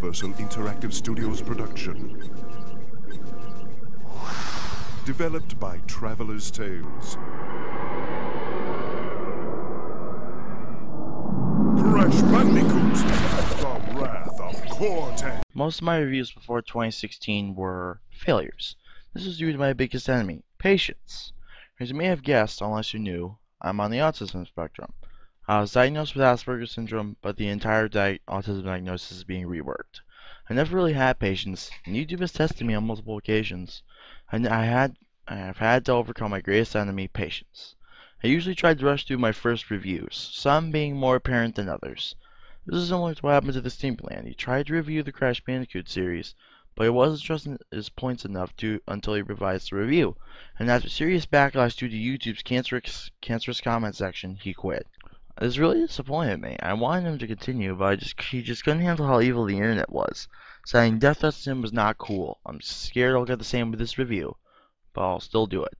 Universal Interactive Studios production. Developed by Traveler's Tales. Crash Bandicoot, The Wrath of Cortex. Most of my reviews before 2016 were failures. This was due to my biggest enemy, patience. As you may have guessed, unless you knew, I'm on the autism spectrum. I was diagnosed with Asperger's syndrome, but the entire autism diagnosis is being reworked. I never really had patience, and YouTube has tested me on multiple occasions, and I have had to overcome my greatest enemy, patience. I usually try to rush through my first reviews, some being more apparent than others. This is similar to what happened to the Steamland. He tried to review the Crash Bandicoot series, but he wasn't trusting his points enough until he revised the review, and after serious backlash due to YouTube's cancerous comment section, he quit. This really disappointed me. I wanted him to continue, but he just couldn't handle how evil the internet was. Saying death threats to him was not cool. I'm scared I'll get the same with this review, but I'll still do it.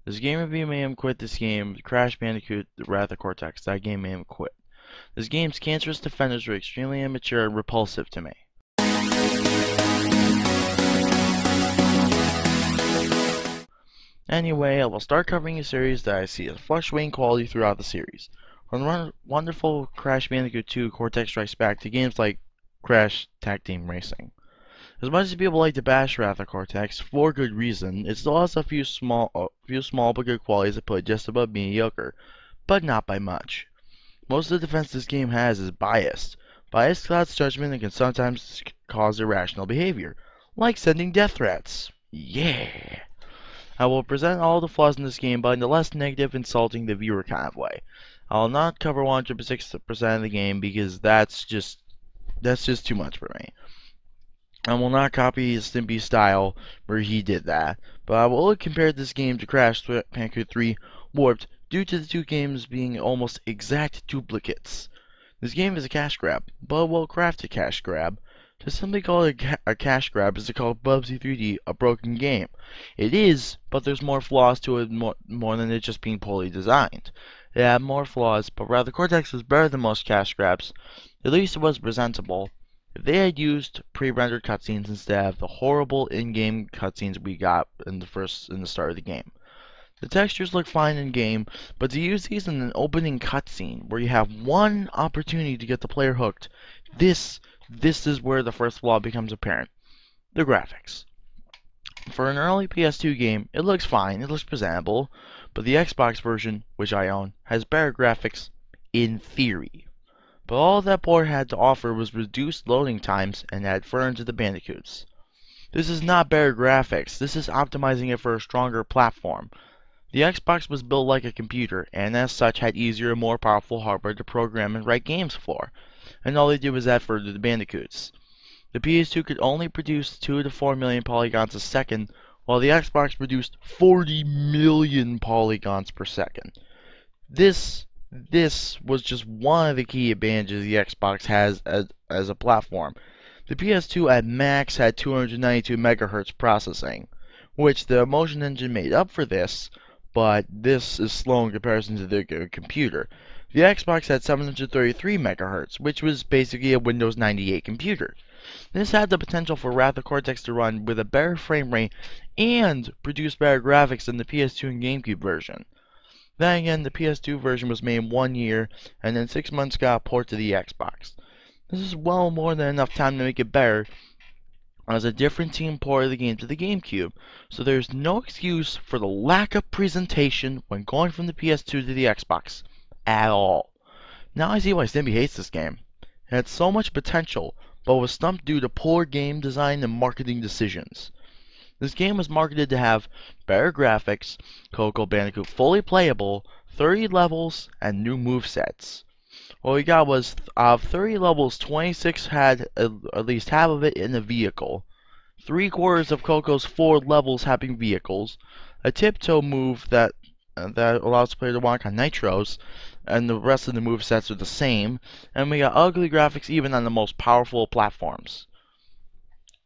This game review made him quit this game. Crash Bandicoot, The Wrath of Cortex, that game made him quit. This game's cancerous defenders were extremely immature and repulsive to me. Anyway, I will start covering a series that I see as fluctuating quality throughout the series. From the wonderful Crash Bandicoot 2 Cortex Strikes Back to games like Crash Tag Team Racing. As much as people like to bash Wrath of Cortex, for good reason, it still has a few small but good qualities that put it just above mediocre, but not by much. Most of the defense this game has is biased. Biased clouds judgment and can sometimes cause irrational behavior, like sending death threats. Yeah! I will present all the flaws in this game, but in the less negative, insulting the viewer kind of way. I will not cover 100% of the game because that's just too much for me. I will not copy his Stimpy style where he did that, but I will compare this game to Crash Bandicoot 3 Warped due to the two games being almost exact duplicates. This game is a cash grab, but a well-crafted cash grab. To simply call it a cash grab is to call Bubsy 3D a broken game. It is, but there's more flaws to it more than it just being poorly designed. It had more flaws, but rather Cortex was better than most cash grabs. At least it was presentable. If they had used pre-rendered cutscenes instead of the horrible in-game cutscenes we got in the start of the game. The textures look fine in game, but to use these in an opening cutscene where you have one opportunity to get the player hooked, this is where the first flaw becomes apparent. The graphics. For an early PS2 game, it looks fine, it looks presentable, but the Xbox version, which I own, has better graphics in theory. But all that port had to offer was reduced loading times and add fur into the Bandicoots. This is not better graphics, this is optimizing it for a stronger platform. The Xbox was built like a computer, and as such had easier and more powerful hardware to program and write games for, and all they did was add fur to the Bandicoots. The PS2 could only produce 2 to 4 million polygons a second, while the Xbox produced 40 million polygons per second. This was just one of the key advantages the Xbox has as a platform. The PS2 at max had 292 MHz processing, which the Motion Engine made up for this, but this is slow in comparison to the computer. The Xbox had 733 MHz, which was basically a Windows 98 computer. This had the potential for Wrath of Cortex to run with a better frame rate and produce better graphics than the PS2 and GameCube version. Then again, the PS2 version was made in 1 year, and then 6 months got a port to the Xbox. This is well more than enough time to make it better, as a different team ported the game to the GameCube, so there's no excuse for the lack of presentation when going from the PS2 to the Xbox, at all. Now I see why Stimpy hates this game. It had so much potential, but was stumped due to poor game design and marketing decisions. This game was marketed to have better graphics, Coco Bandicoot fully playable, 30 levels, and new movesets. What we got was, of 30 levels, 26 had at least half of it in a vehicle, 3/4 of Coco's 4 levels having vehicles, a tiptoe move that allows the player to walk on nitros, and the rest of the movesets are the same, and we got ugly graphics even on the most powerful platforms.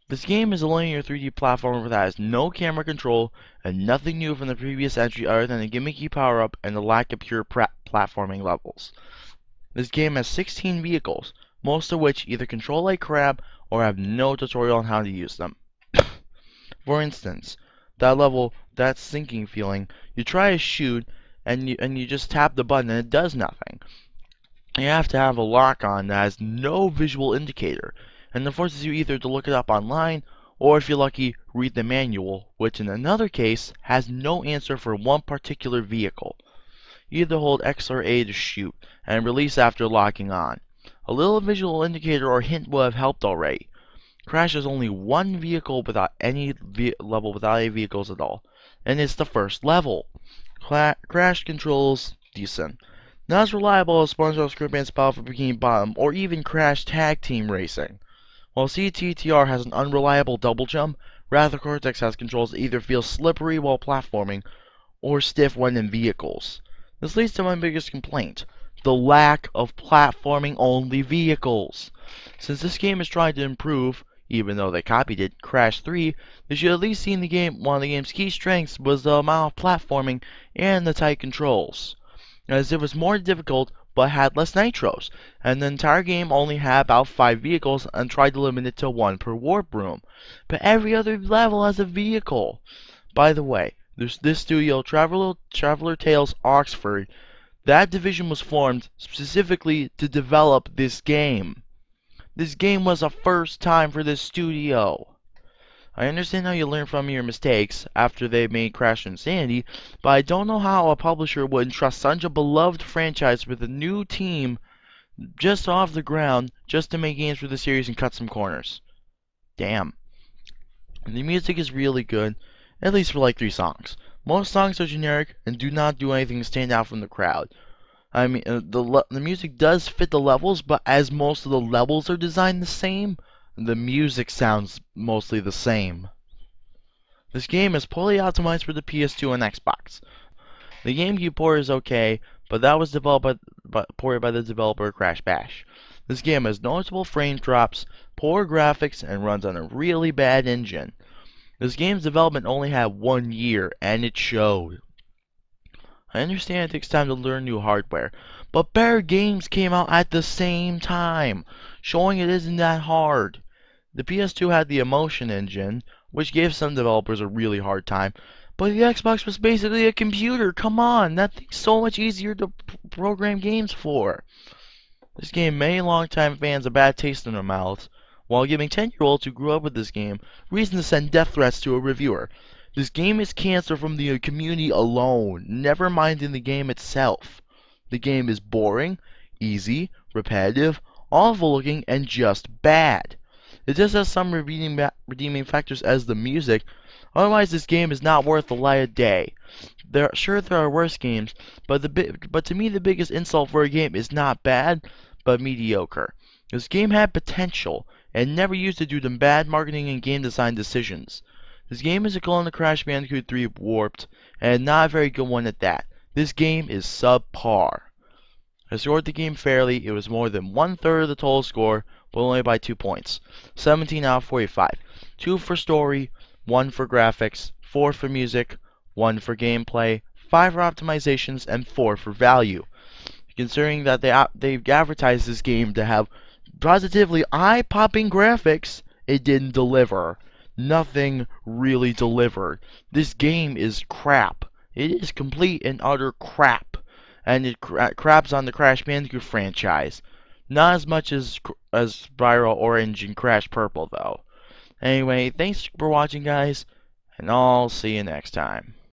This game is a linear 3D platformer that has no camera control and nothing new from the previous entry other than a gimmicky power-up and the lack of pure platforming levels. This game has 16 vehicles, most of which either control like crab or have no tutorial on how to use them. For instance, that sinking feeling, you try to shoot and you just tap the button and it does nothing. You have to have a lock on that has no visual indicator, and it forces you either to look it up online, or if you're lucky, read the manual, which in another case has no answer for one particular vehicle. You either hold X or A to shoot, and release after locking on. A little visual indicator or hint would have helped already. Crash has only one vehicle without any level without any vehicles at all, and it's the first level. Crash controls decent. Not as reliable as SpongeBob SquarePants Battle for Bikini Bottom or even Crash Tag Team Racing. While CTTR has an unreliable double jump, rather Cortex has controls that either feel slippery while platforming or stiff when in vehicles. This leads to my biggest complaint: the lack of platforming-only vehicles. Since this game is trying to improve, even though they copied it, Crash 3, they should at least seen one of the game's key strengths was the amount of platforming and the tight controls, as it was more difficult but had less nitros, and the entire game only had about 5 vehicles and tried to limit it to 1 per warp room. But every other level has a vehicle. By the way, there's this studio, Traveler Tales Oxford. That division was formed specifically to develop this game. This game was a first time for this studio. I understand how you learn from your mistakes after they made Crash Insanity, but I don't know how a publisher would entrust such a beloved franchise with a new team just off the ground just to make games for the series and cut some corners. Damn. The music is really good, at least for like 3 songs. Most songs are generic and do not do anything to stand out from the crowd. I mean, the music does fit the levels, but as most of the levels are designed the same, the music sounds mostly the same. This game is poorly optimized for the PS2 and Xbox. The GameCube port is okay, but that was ported by the developer Crash Bash. This game has noticeable frame drops, poor graphics, and runs on a really bad engine. This game's development only had 1 year, and it showed. I understand it takes time to learn new hardware, but better games came out at the same time, showing it isn't that hard. The PS2 had the Emotion engine, which gave some developers a really hard time, but the Xbox was basically a computer. Come on, that thing's so much easier to program games for. This gave many longtime fans a bad taste in their mouths, while giving 10-year-olds who grew up with this game reason to send death threats to a reviewer. This game is cancer from the community alone, never mind in the game itself. The game is boring, easy, repetitive, awful looking, and just bad. It just has some redeeming factors as the music, otherwise this game is not worth the light of day. There are worse games, but to me the biggest insult for a game is not bad, but mediocre. This game had potential, and never used it due to bad marketing and game design decisions. This game is a clone of Crash Bandicoot 3 Warped, and not a very good one at that. This game is subpar. I scored the game fairly. It was more than 1/3 of the total score, but only by 2 points. 17 out of 45. 2 for story, 1 for graphics, 4 for music, 1 for gameplay, 5 for optimizations, and 4 for value. Considering that they advertised this game to have positively eye-popping graphics, it didn't deliver. Nothing really delivered. This game is crap. It is complete and utter crap. And it craps on the Crash Bandicoot franchise. Not as much as Spiral Orange and Crash Purple, though. Anyway, thanks for watching, guys, and I'll see you next time.